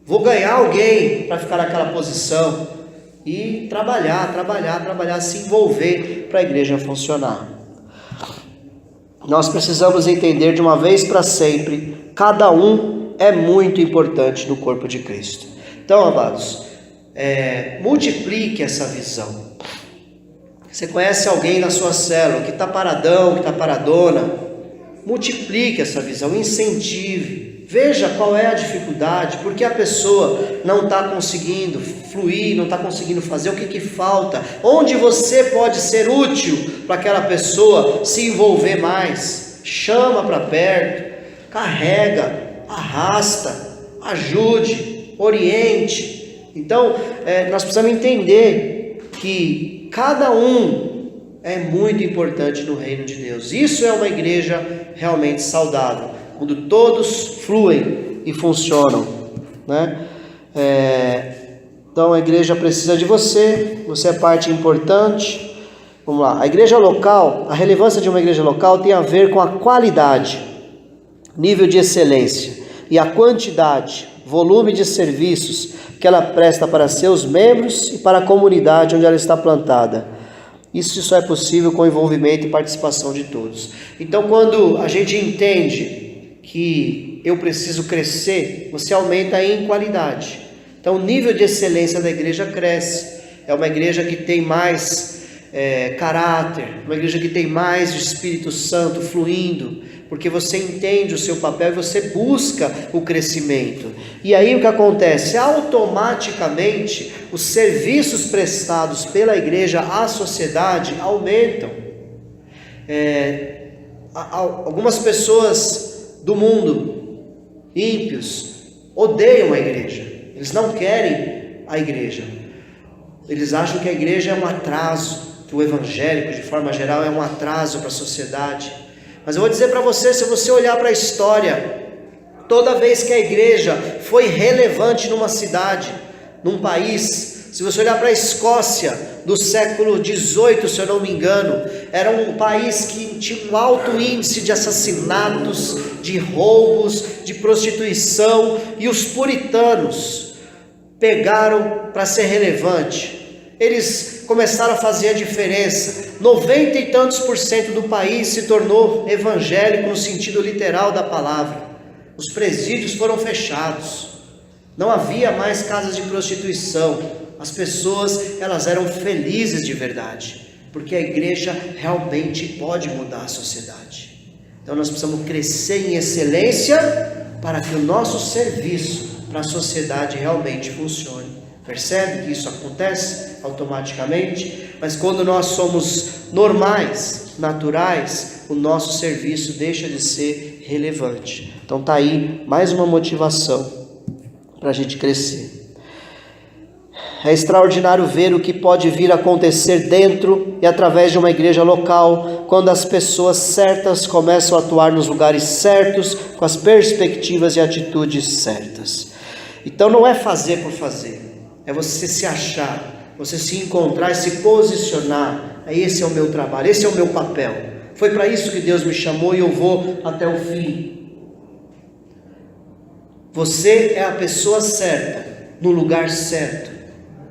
vou ganhar alguém para ficar naquela posição. E trabalhar, se envolver para a igreja funcionar. Nós precisamos entender de uma vez para sempre, cada um é muito importante no corpo de Cristo. Então, amados, multiplique essa visão. Você conhece alguém na sua célula que está paradão, que está paradona? Multiplique essa visão, incentive. Veja qual é a dificuldade, porque a pessoa não está conseguindo fluir, não está conseguindo fazer, o que falta, onde você pode ser útil para aquela pessoa se envolver mais. Chama para perto, carrega, arrasta, ajude, oriente. Então, nós precisamos entender que cada um é muito importante no reino de Deus. Isso é uma igreja realmente saudável, quando todos fluem e funcionam, né? Então a igreja precisa de você é parte importante. Vamos lá, a relevância de uma igreja local tem a ver com a qualidade, nível de excelência e a quantidade, volume de serviços que ela presta para seus membros e para a comunidade onde ela está plantada. Isso só é possível com o envolvimento e participação de todos. Então, quando a gente entende que eu preciso crescer, você aumenta em qualidade. Então, o nível de excelência da igreja cresce. É uma igreja que tem mais caráter, uma igreja que tem mais o Espírito Santo fluindo, porque você entende o seu papel e você busca o crescimento. E aí o que acontece? Automaticamente os serviços prestados pela igreja à sociedade aumentam. Algumas pessoas do mundo, ímpios, odeiam a igreja. Eles não querem a igreja. Eles acham que a igreja é um atraso, que o evangélico de forma geral é um atraso para a sociedade. Mas eu vou dizer para você, se você olhar para a história, toda vez que a igreja foi relevante numa cidade, num país, se você olhar para a Escócia do século XVIII, se eu não me engano, era um país que tinha um alto índice de assassinatos, de roubos, de prostituição, e os puritanos pegaram para ser relevante. Eles começaram a fazer a diferença. 90 e tantos % do país se tornou evangélico no sentido literal da palavra. Os presídios foram fechados. Não havia mais casas de prostituição. As pessoas, elas eram felizes de verdade, porque a igreja realmente pode mudar a sociedade. Então nós precisamos crescer em excelência para que o nosso serviço para a sociedade realmente funcione. Percebe que isso acontece automaticamente? Mas quando nós somos normais, naturais, o nosso serviço deixa de ser relevante. Então está aí mais uma motivação para a gente crescer. É extraordinário ver o que pode vir a acontecer dentro e através de uma igreja local, quando as pessoas certas começam a atuar nos lugares certos, com as perspectivas e atitudes certas. Então não é fazer por fazer, é você se achar, você se encontrar e se posicionar. Esse é o meu trabalho, esse é o meu papel. Foi para isso que Deus me chamou e eu vou até o fim. Você é a pessoa certa, no lugar certo.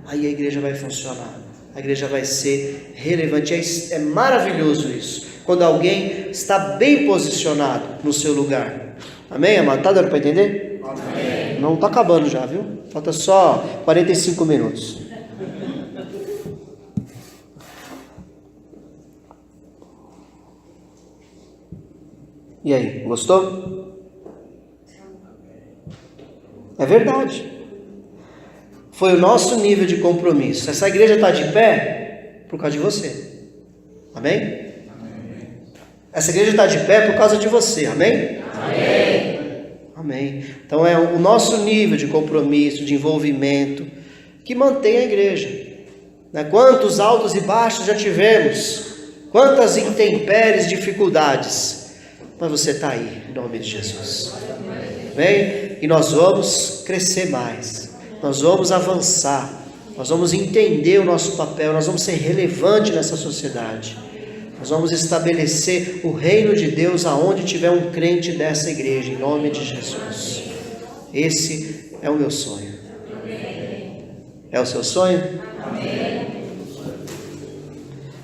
Aí a igreja vai funcionar, a igreja vai ser relevante. É maravilhoso isso, quando alguém está bem posicionado no seu lugar. Amém, amado? Tá dando para entender? Amém. Não está acabando já, viu? Falta só 45 minutos. E aí, gostou? É verdade. Foi o nosso nível de compromisso. Essa igreja está de pé por causa de você. Amém? Amém. Essa igreja está de pé por causa de você. Amém? Amém. Amém. Então é o nosso nível de compromisso, de envolvimento, que mantém a igreja. Quantos altos e baixos já tivemos? Quantas intempéries, dificuldades? Mas você está aí, em nome de Jesus. Amém? E nós vamos crescer mais. Nós vamos avançar, nós vamos entender o nosso papel, nós vamos ser relevantes nessa sociedade. Nós vamos estabelecer o reino de Deus aonde tiver um crente dessa igreja, em nome de Jesus. Esse é o meu sonho. É o seu sonho?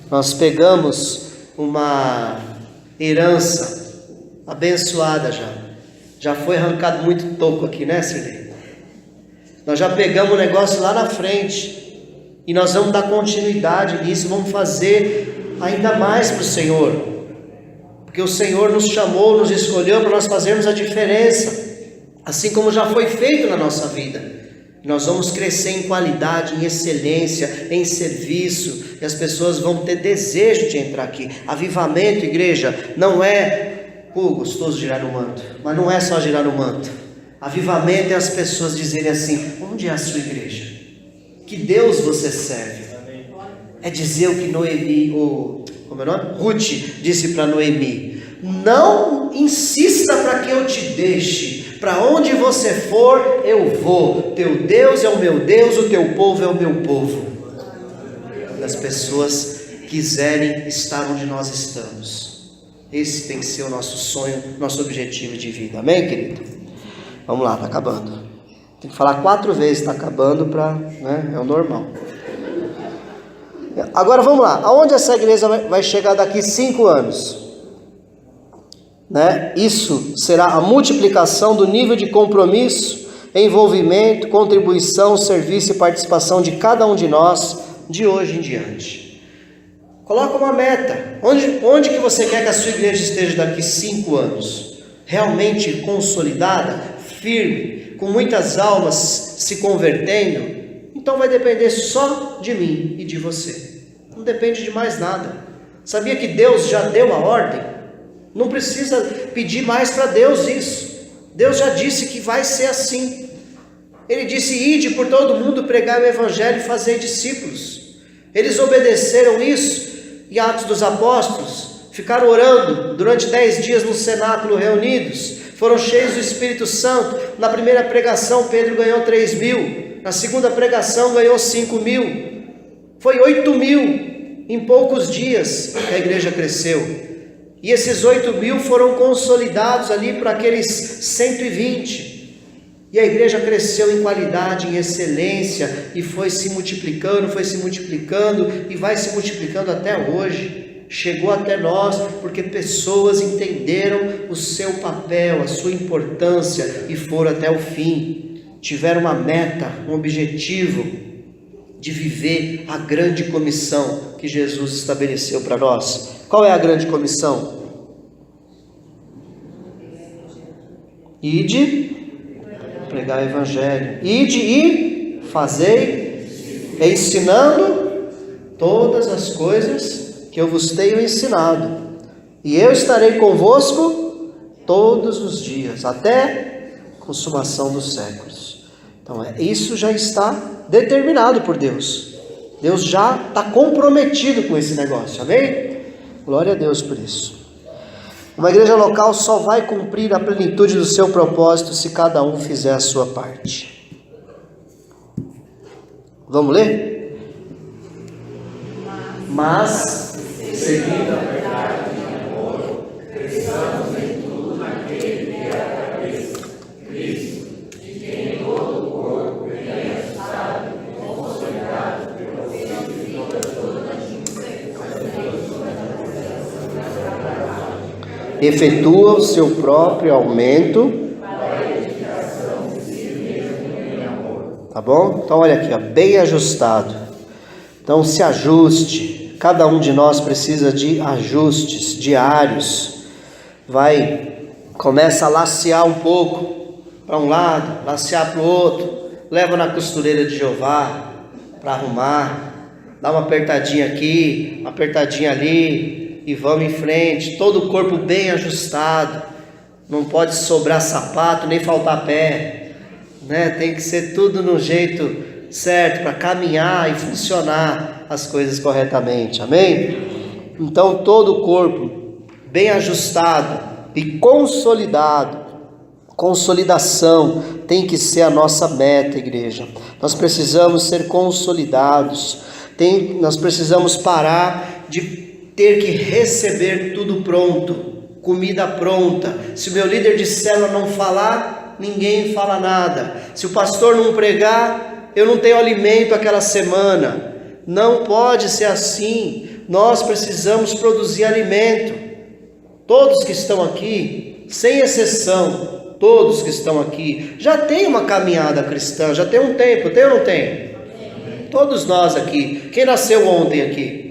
Nós pegamos uma herança abençoada já foi arrancado muito toco aqui, né, Sirlei? Nós já pegamos o negócio lá na frente e nós vamos dar continuidade nisso, vamos fazer ainda mais para o Senhor, porque o Senhor nos chamou, nos escolheu para nós fazermos a diferença, assim como já foi feito na nossa vida. Nós vamos crescer em qualidade, em excelência, em serviço, e as pessoas vão ter desejo de entrar aqui. Avivamento, igreja, não é gostoso girar no manto, mas não é só girar no manto. Avivamento é as pessoas dizerem assim: onde é a sua igreja? Que Deus você serve? É dizer o que Noemi, como é o nome? Ruth disse para Noemi: não insista para que eu te deixe, para onde você for eu vou, teu Deus é o meu Deus, o teu povo é o meu povo. E as pessoas quiserem estar onde nós estamos, esse tem que ser o nosso sonho, nosso objetivo de vida. Amém, querido? Vamos lá, está acabando. Tem que falar 4 vezes, está acabando, é o normal. Agora vamos lá, aonde essa igreja vai chegar daqui 5 anos? Isso será a multiplicação do nível de compromisso, envolvimento, contribuição, serviço e participação de cada um de nós, de hoje em diante. Coloca uma meta, onde que você quer que a sua igreja esteja daqui 5 anos? Realmente consolidada? Firme, com muitas almas se convertendo? Então vai depender só de mim e de você, não depende de mais nada. Sabia que Deus já deu a ordem? Não precisa pedir mais para Deus isso. Deus já disse que vai ser assim. Ele disse: ide por todo mundo, pregar o evangelho e fazer discípulos. Eles obedeceram isso, e Atos dos Apóstolos ficaram orando durante 10 dias no cenáculo reunidos, foram cheios do Espírito Santo. Na primeira pregação Pedro ganhou 3.000, na segunda pregação ganhou 5.000, foi 8.000 em poucos dias que a igreja cresceu. E esses 8.000 foram consolidados ali para aqueles 120. E a igreja cresceu em qualidade, em excelência, e foi se multiplicando e vai se multiplicando até hoje. Chegou até nós porque pessoas entenderam o seu papel, a sua importância e foram até o fim. Tiveram uma meta, um objetivo de viver a grande comissão que Jesus estabeleceu para nós. Qual é a grande comissão? Ide, pregar o evangelho. Ide e fazei, ensinando todas as coisas que eu vos tenho ensinado. E eu estarei convosco todos os dias, até a consumação dos séculos. Então, isso já está determinado por Deus. Deus já está comprometido com esse negócio, amém? Glória a Deus por isso. Uma igreja local só vai cumprir a plenitude do seu propósito se cada um fizer a sua parte. Vamos ler? Mas, seguindo a verdade de amor, cresçamos em tudo naquele que é a cabeça, Cristo, de quem todo o corpo bem ajustado e consolidado pelo auxílio de toda a efetua o seu próprio aumento, tá bom? Então olha aqui, ó, bem ajustado. Então se ajuste. Cada um de nós precisa de ajustes diários. Começa a lacear um pouco para um lado, lacear para o outro, leva na costureira de Jeová para arrumar, dá uma apertadinha aqui, uma apertadinha ali, e vamos em frente, todo o corpo bem ajustado, não pode sobrar sapato, nem faltar pé, né? Tem que ser tudo no jeito certo, para caminhar e funcionar as coisas corretamente, amém? Então todo o corpo bem ajustado e consolidado, consolidação tem que ser a nossa meta, igreja. Nós precisamos ser consolidados, nós precisamos parar de ter que receber tudo pronto, comida pronta. Se o meu líder de célula não falar, ninguém fala nada. Se o pastor não pregar, eu não tenho alimento aquela semana. Não pode ser assim. Nós precisamos produzir alimento. Todos que estão aqui, sem exceção, todos que estão aqui, já tem uma caminhada cristã, já tem um tempo, tem ou não tem? Todos nós aqui. Quem nasceu ontem aqui?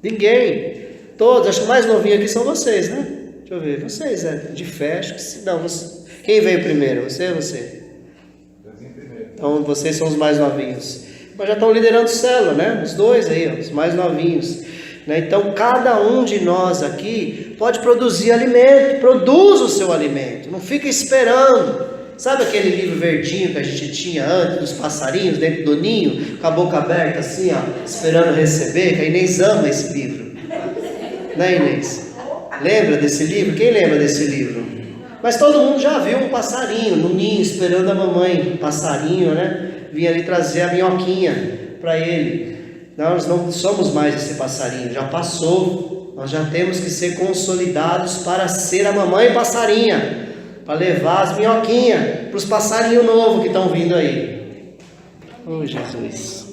Ninguém. Todos, acho que o mais novinho aqui são vocês, né? Deixa eu ver, vocês, de fé, acho que sim. Não, quem veio primeiro? Você ou você? Então vocês são os mais novinhos. Mas já estão liderando célula, né? Os dois aí, ó, os mais novinhos. Né? Então cada um de nós aqui pode produzir alimento, produz o seu alimento, não fica esperando. Sabe aquele livro verdinho que a gente tinha antes, dos passarinhos dentro do ninho, com a boca aberta assim, ó, esperando receber? Que a Inês ama esse livro, né, Inês? Lembra desse livro? Quem lembra desse livro? Mas todo mundo já viu um passarinho no ninho esperando a mamãe, um passarinho, né? Vinha ali trazer a minhoquinha para ele. Nós não somos mais esse passarinho, já passou. Nós já temos que ser consolidados para ser a mamãe passarinha, para levar as minhoquinhas para os passarinhos novos que estão vindo aí. Oh, Jesus.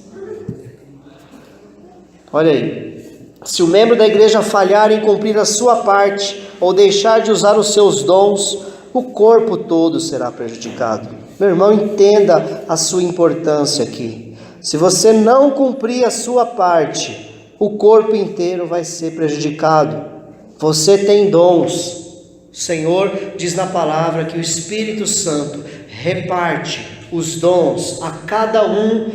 Olha aí. Se o membro da igreja falhar em cumprir a sua parte ou deixar de usar os seus dons, o corpo todo será prejudicado. Meu irmão, entenda a sua importância aqui. Se você não cumprir a sua parte, o corpo inteiro vai ser prejudicado. Você tem dons. O Senhor diz na palavra que o Espírito Santo reparte os dons a cada um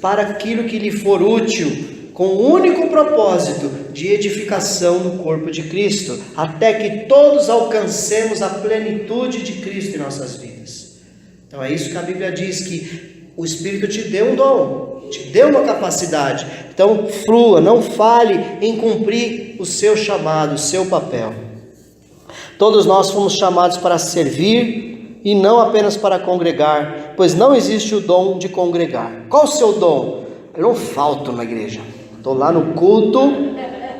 para aquilo que lhe for útil, com o único propósito de edificação no corpo de Cristo, até que todos alcancemos a plenitude de Cristo em nossas vidas. Então é isso que a Bíblia diz, que o Espírito te deu um dom, te deu uma capacidade. Então flua, não falhe em cumprir o seu chamado, o seu papel. Todos nós fomos chamados para servir e não apenas para congregar, pois não existe o dom de congregar. Qual o seu dom? Eu não falto na igreja, estou lá no culto,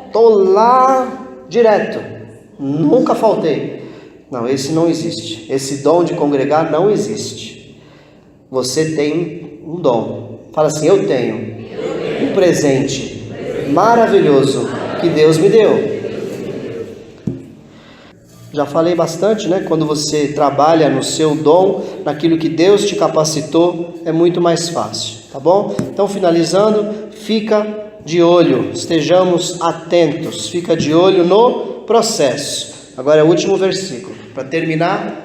estou lá direto, nunca faltei. Não, esse não existe. Esse dom de congregar não existe. Você tem um dom. Fala assim: eu tenho um presente maravilhoso que Deus me deu. Já falei bastante, né? Quando você trabalha no seu dom, naquilo que Deus te capacitou, é muito mais fácil, tá bom? Então, finalizando, fica de olho, estejamos atentos, fica de olho no processo. Agora é o último versículo, para terminar.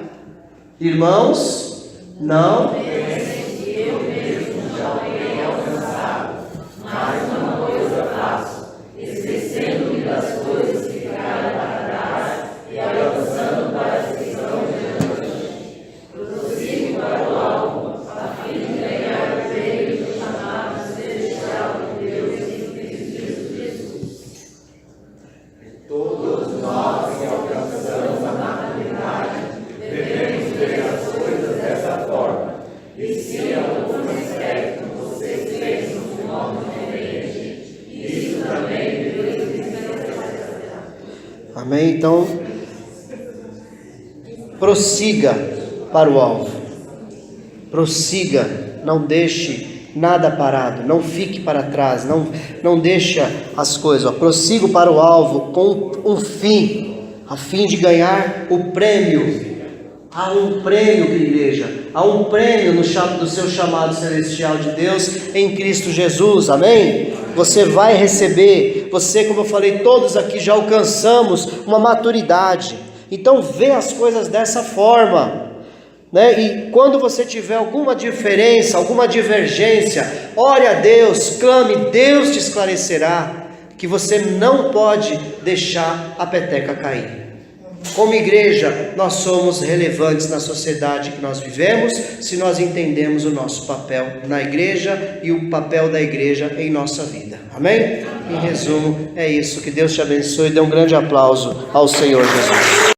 Irmãos, não pensem que eu mesmo já tenha alcançado, mas uma coisa faço, esquecendo-me das coisas que ficaram para trás e avançando para as que estão diante. Prossigo para o alvo, a fim de ganhar o prêmio do chamado celestial de Deus em Cristo Jesus. Todos nós que alcançamos a maturidade devemos ver as coisas dessa forma. E se em algum aspecto vocês pensam de modo diferente, isso também Deus desnecessário. Amém? Então, prossiga para o alvo. Prossiga, não deixe nada parado, não fique para trás, não deixa as coisas. Prossiga para o alvo com um fim, a fim de ganhar o prêmio. Há um prêmio, igreja, há um prêmio do seu chamado celestial de Deus em Cristo Jesus, amém? Você vai receber, você, como eu falei, todos aqui já alcançamos uma maturidade, então vê as coisas dessa forma, né? E quando você tiver alguma diferença, alguma divergência, ore a Deus, clame, Deus te esclarecerá, que você não pode deixar a peteca cair. Como igreja, nós somos relevantes na sociedade que nós vivemos, se nós entendemos o nosso papel na igreja e o papel da igreja em nossa vida. Amém? Em resumo, é isso. Que Deus te abençoe e dê um grande aplauso ao Senhor Jesus.